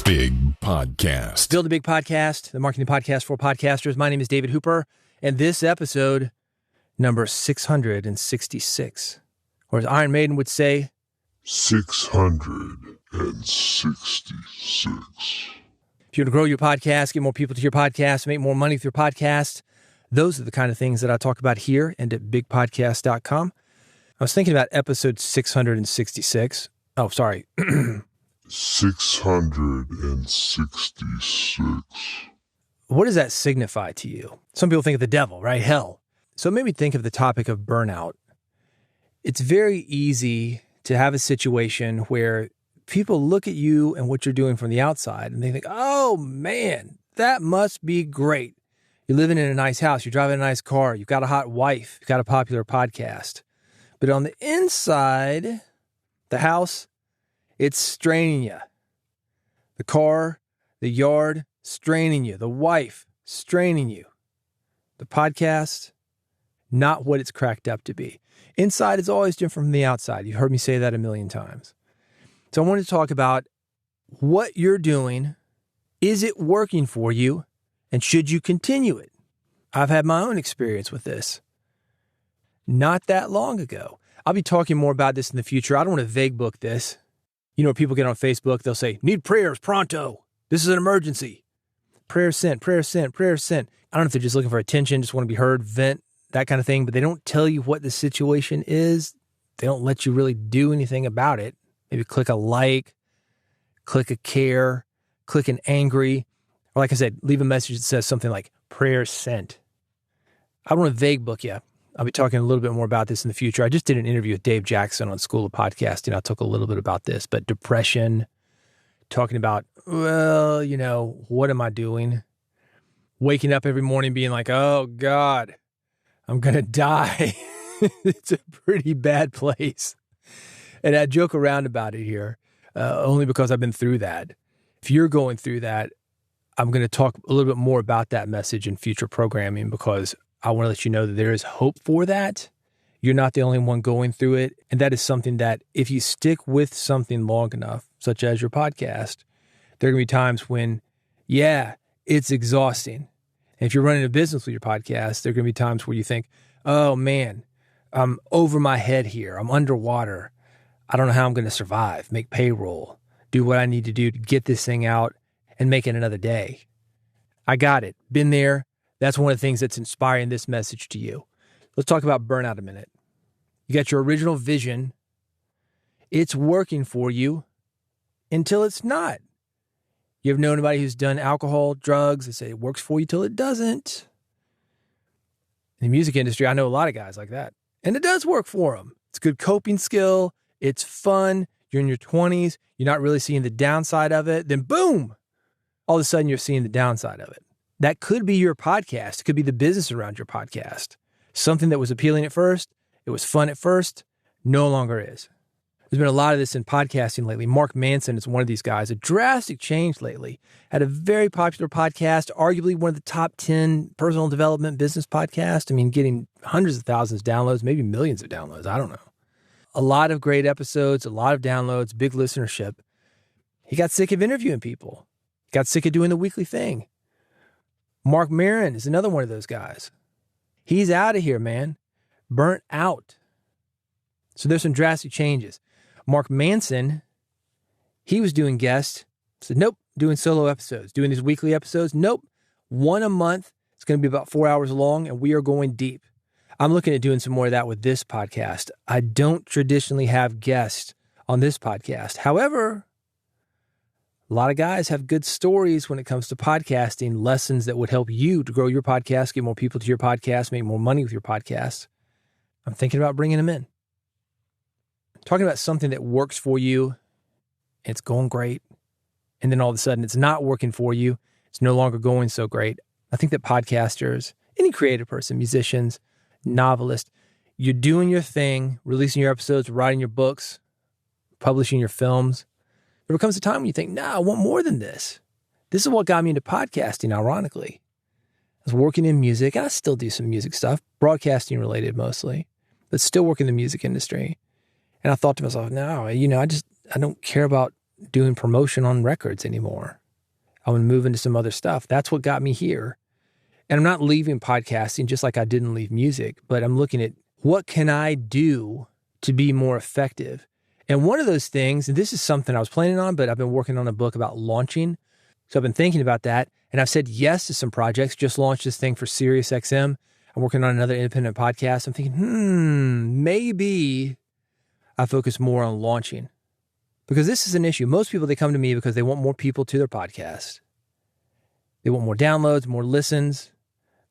Big Podcast. Build a Big Podcast, the marketing podcast for podcasters. My name is David Hooper, and this episode, number 666, or as Iron Maiden would say, 666. If you want to grow your podcast, get more people to your podcast, make more money with your podcast, those are the kind of things that I talk about here and at bigpodcast.com. I was thinking about episode 666. Oh, sorry. 666. What does that signify to you? Some people think of the devil, right? Hell. So it made me think of the topic of burnout. It's very easy to have a situation where people look at you and what you're doing from the outside and they think, oh man, that must be great. You're living in a nice house. You're driving a nice car. You've got a hot wife. You've got a popular podcast. But on the inside, the house, it's straining you. The car, the yard, straining you. The wife, straining you. The podcast, not what it's cracked up to be. Inside is always different from the outside. You've heard me say that a million times. So I wanted to talk about what you're doing. Is it working for you? And should you continue it? I've had my own experience with this. Not that long ago. I'll be talking more about this in the future. I don't want to vague book this. You know, people get on Facebook, they'll say, need prayers pronto. This is an emergency. Prayer sent, prayer sent, prayer sent. I don't know if they're just looking for attention, just want to be heard, vent, that kind of thing, but they don't tell you what the situation is. They don't let you really do anything about it. Maybe click a like, click a care, click an angry, or like I said, leave a message that says something like prayer sent. I don't want to vague book you. I'll be talking a little bit more about this in the future. I just did an interview with Dave Jackson on School of Podcasting. I talk a little bit about this, but depression, talking about, well, you know, what am I doing? Waking up every morning being like, oh God, I'm going to die. It's a pretty bad place. And I joke around about it here, only because I've been through that. If you're going through that, I'm going to talk a little bit more about that message in future programming because I want to let you know that there is hope for that. You're not the only one going through it. And that is something that if you stick with something long enough, such as your podcast, there are going to be times when, yeah, it's exhausting. And if you're running a business with your podcast, there are going to be times where you think, oh man, I'm over my head here. I'm underwater. I don't know how I'm going to survive, make payroll, do what I need to do to get this thing out and make it another day. I got it. Been there. That's one of the things that's inspiring this message to you. Let's talk about burnout a minute. You got your original vision. It's working for you until it's not. You ever know anybody who's done alcohol, drugs? They say it works for you till it doesn't. In the music industry, I know a lot of guys like that. And it does work for them. It's a good coping skill. It's fun. You're in your 20s. You're not really seeing the downside of it. Then boom, all of a sudden you're seeing the downside of it. That could be your podcast. It could be the business around your podcast. Something that was appealing at first, it was fun at first, no longer is. There's been a lot of this in podcasting lately. Marc Manson is one of these guys. A drastic change lately. Had a very popular podcast, arguably one of the top 10 personal development business podcasts. I mean, getting hundreds of thousands of downloads, maybe millions of downloads. I don't know. A lot of great episodes, a lot of downloads, big listenership. He got sick of interviewing people. Got sick of doing the weekly thing. Maron is another one of those guys. He's out of here, man. Burnt out. So there's some drastic changes. Mark Manson, he was doing guests. Said, nope, doing solo episodes. Doing these weekly episodes. Nope. One a month. It's going to be about 4 hours long, and we are going deep. I'm looking at doing some more of that with this podcast. I don't traditionally have guests on this podcast. However, a lot of guys have good stories when it comes to podcasting, lessons that would help you to grow your podcast, get more people to your podcast, make more money with your podcast. I'm thinking about bringing them in. Talking about something that works for you, it's going great, and then all of a sudden it's not working for you. It's no longer going so great. I think that podcasters, any creative person, musicians, novelists, you're doing your thing, releasing your episodes, writing your books, publishing your films. There comes a time when you think, I want more than this. This is what got me into podcasting, ironically. I was working in music, and I still do some music stuff, broadcasting related mostly, but still work in the music industry. And I thought to myself, I don't care about doing promotion on records anymore. I want to move into some other stuff. That's what got me here. And I'm not leaving podcasting just like I didn't leave music, but I'm looking at what can I do to be more effective. And one of those things, and this is something I was planning on, but I've been working on a book about launching. So I've been thinking about that. And I've said yes to some projects. Just launched this thing for SiriusXM. I'm working on another independent podcast. I'm thinking, maybe I focus more on launching. Because this is an issue. Most people, they come to me because they want more people to their podcast. They want more downloads, more listens.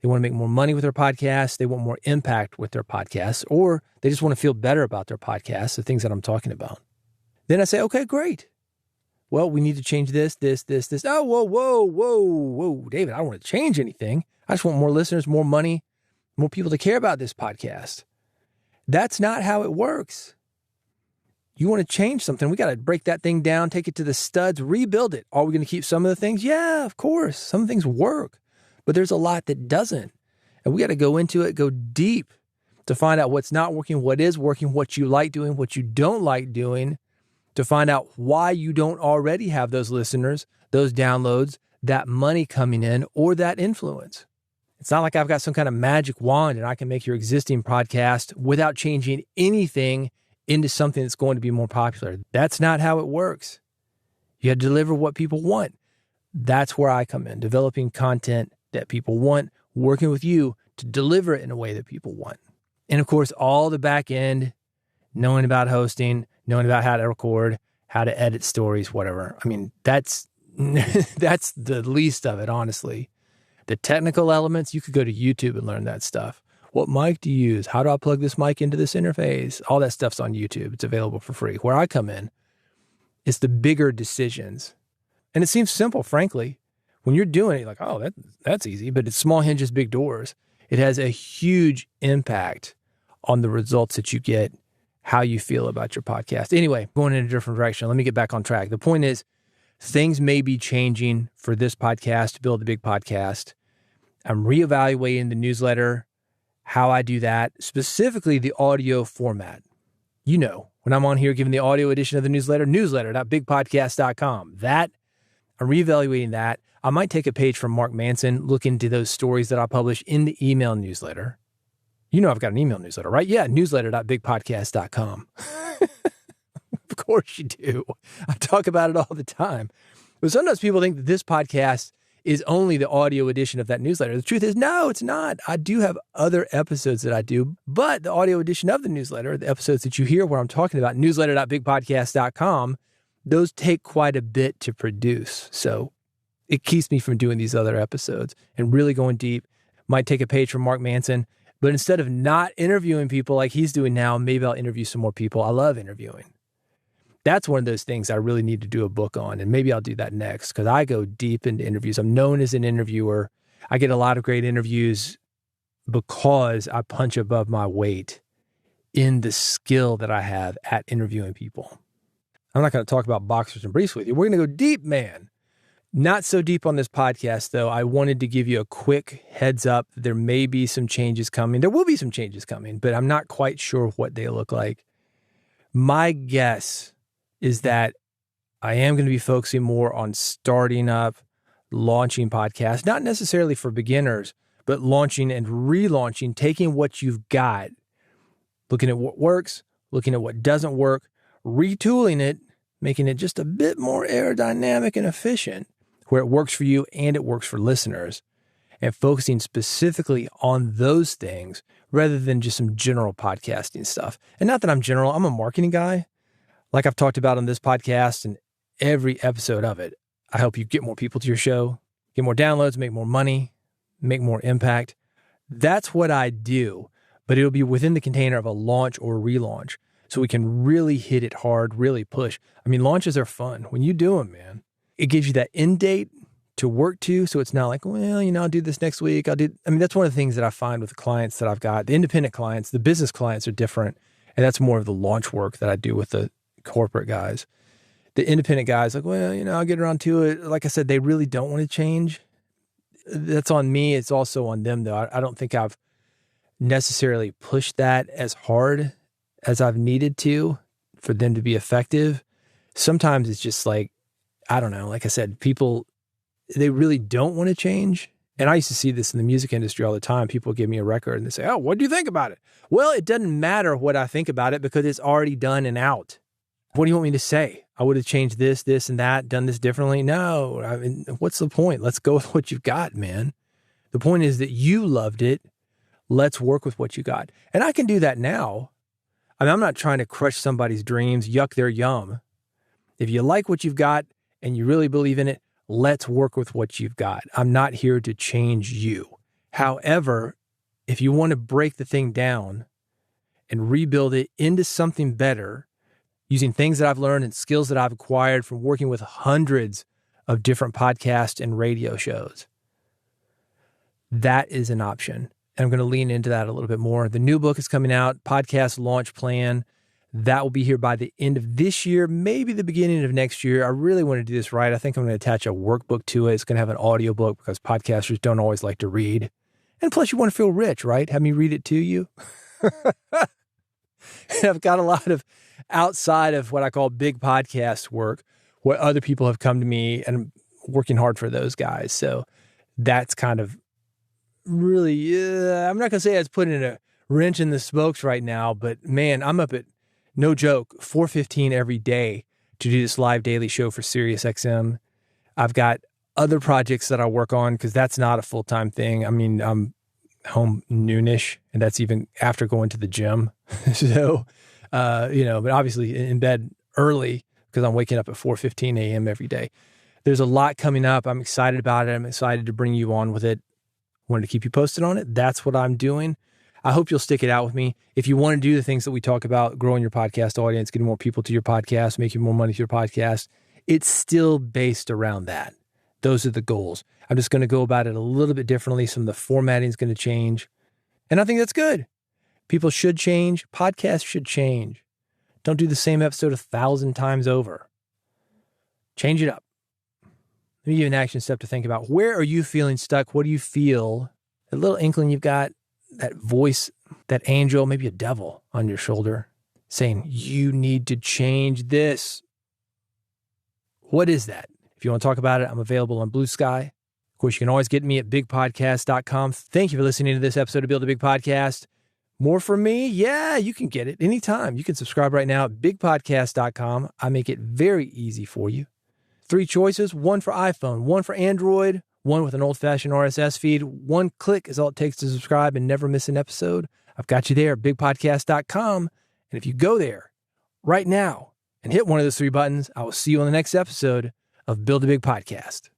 They want to make more money with their podcast. They want more impact with their podcast, or they just want to feel better about their podcast, the things that I'm talking about. Then I say, okay, great. Well, we need to change this. Oh, whoa, David, I don't want to change anything. I just want more listeners, more money, more people to care about this podcast. That's not how it works. You want to change something, we got to break that thing down, take it to the studs, rebuild it. Are we going to keep some of the things? Yeah, of course. Some things work, but there's a lot that doesn't. And we got to go into it, go deep to find out what's not working, what is working, what you like doing, what you don't like doing, to find out why you don't already have those listeners, those downloads, that money coming in, or that influence. It's not like I've got some kind of magic wand and I can make your existing podcast without changing anything into something that's going to be more popular. That's not how it works. You have to deliver what people want. That's where I come in, developing content that people want, working with you to deliver it in a way that people want. And of course, all the back end, knowing about hosting, knowing about how to record, how to edit stories, whatever. I mean, that's the least of it, honestly. The technical elements, you could go to YouTube and learn that stuff. What mic do you use? How do I plug this mic into this interface? All that stuff's on YouTube. It's available for free. Where I come in, it's the bigger decisions. And it seems simple, frankly. When you're doing it, you're like, oh, that's easy. But it's small hinges, big doors. It has a huge impact on the results that you get, how you feel about your podcast. Anyway, going in a different direction. Let me get back on track. The point is, things may be changing for this podcast to build a big podcast. I'm reevaluating the newsletter, how I do that, specifically the audio format. You know, when I'm on here giving the audio edition of the newsletter.bigpodcast.com, that I'm reevaluating that. I might take a page from Marc Manson, look into those stories that I publish in the email newsletter. You know I've got an email newsletter, right? Yeah, newsletter.bigpodcast.com. Of course you do. I talk about it all the time. But sometimes people think that this podcast is only the audio edition of that newsletter. The truth is, no, it's not. I do have other episodes that I do, but the audio edition of the newsletter, the episodes that you hear where I'm talking about, newsletter.bigpodcast.com, those take quite a bit to produce. So it keeps me from doing these other episodes and really going deep. Might take a page from Marc Manson, but instead of not interviewing people like he's doing now, maybe I'll interview some more people. I love interviewing. That's one of those things I really need to do a book on, and maybe I'll do that next because I go deep into interviews. I'm known as an interviewer. I get a lot of great interviews because I punch above my weight in the skill that I have at interviewing people. I'm not going to talk about boxers and briefs with you. We're going to go deep, man. Not so deep on this podcast, though. I wanted to give you a quick heads up. There may be some changes coming. There will be some changes coming, but I'm not quite sure what they look like. My guess is that I am going to be focusing more on starting up, launching podcasts, not necessarily for beginners, but launching and relaunching, taking what you've got, looking at what works, looking at what doesn't work, retooling it, making it just a bit more aerodynamic and efficient, where it works for you and it works for listeners, and focusing specifically on those things rather than just some general podcasting stuff. And not that I'm general, I'm a marketing guy. Like I've talked about on this podcast and every episode of it, I help you get more people to your show, get more downloads, make more money, make more impact. That's what I do, but it'll be within the container of a launch or a relaunch. So we can really hit it hard, really push. I mean, launches are fun. When you do them, man, it gives you that end date to work to. So it's not like, well, I'll do this next week. That's one of the things that I find with the clients that I've got. The independent clients, the business clients are different. And that's more of the launch work that I do with the corporate guys. The independent guys, like, well, I'll get around to it. Like I said, they really don't want to change. That's on me. It's also on them, though. I don't think I've necessarily pushed that as hard as I've needed to for them to be effective. sometimes it's just like, I don't know, like I said, people, they really don't want to change. And I used to see this in the music industry all the time. People give me a record and they say, oh, what do you think about it? Well, it doesn't matter what I think about it because it's already done and out. What do you want me to say? I would have changed this, this, and that, done this differently. No, I mean, what's the point? Let's go with what you've got, man. The point is that you loved it. Let's work with what you got. And I can do that now. I mean, I'm not trying to crush somebody's dreams, yuck their yum. If you like what you've got and you really believe in it, let's work with what you've got. I'm not here to change you. However, if you want to break the thing down and rebuild it into something better, using things that I've learned and skills that I've acquired from working with hundreds of different podcasts and radio shows, that is an option. And I'm going to lean into that a little bit more. The new book is coming out, Podcast Launch Plan. That will be here by the end of this year, maybe the beginning of next year. I really want to do this right. I think I'm going to attach a workbook to it. It's going to have an audio book because podcasters don't always like to read. And plus you want to feel rich, right? Have me read it to you. And I've got a lot of outside of what I call big podcast work, where other people have come to me and I'm working hard for those guys. So that's kind of really, I'm not going to say it's putting a wrench in the spokes right now, but man, I'm up at, no joke, 4:15 every day to do this live daily show for SiriusXM. I've got other projects that I work on because that's not a full-time thing. I mean, I'm home noonish, and that's even after going to the gym. So, but obviously in bed early because I'm waking up at 4:15 a.m. every day. There's a lot coming up. I'm excited about it. I'm excited to bring you on with it. Wanted to keep you posted on it. That's what I'm doing. I hope you'll stick it out with me. If you want to do the things that we talk about, growing your podcast audience, getting more people to your podcast, making more money to your podcast, it's still based around that. Those are the goals. I'm just going to go about it a little bit differently. Some of the formatting is going to change. And I think that's good. People should change. Podcasts should change. Don't do the same episode 1,000 times over. Change it up. Let me give you an action step to think about. Where are you feeling stuck? What do you feel? That little inkling you've got, that voice, that angel, maybe a devil on your shoulder saying, you need to change this. What is that? If you want to talk about it, I'm available on Blue Sky. Of course, you can always get me at bigpodcast.com. Thank you for listening to this episode of Build a Big Podcast. More from me? Yeah, you can get it anytime. You can subscribe right now at bigpodcast.com. I make it very easy for you. 3 choices, 1 for iPhone, 1 for Android, 1 with an old-fashioned RSS feed. 1 click is all it takes to subscribe and never miss an episode. I've got you there at bigpodcast.com. And if you go there right now and hit one of those 3 buttons, I will see you on the next episode of Build a Big Podcast.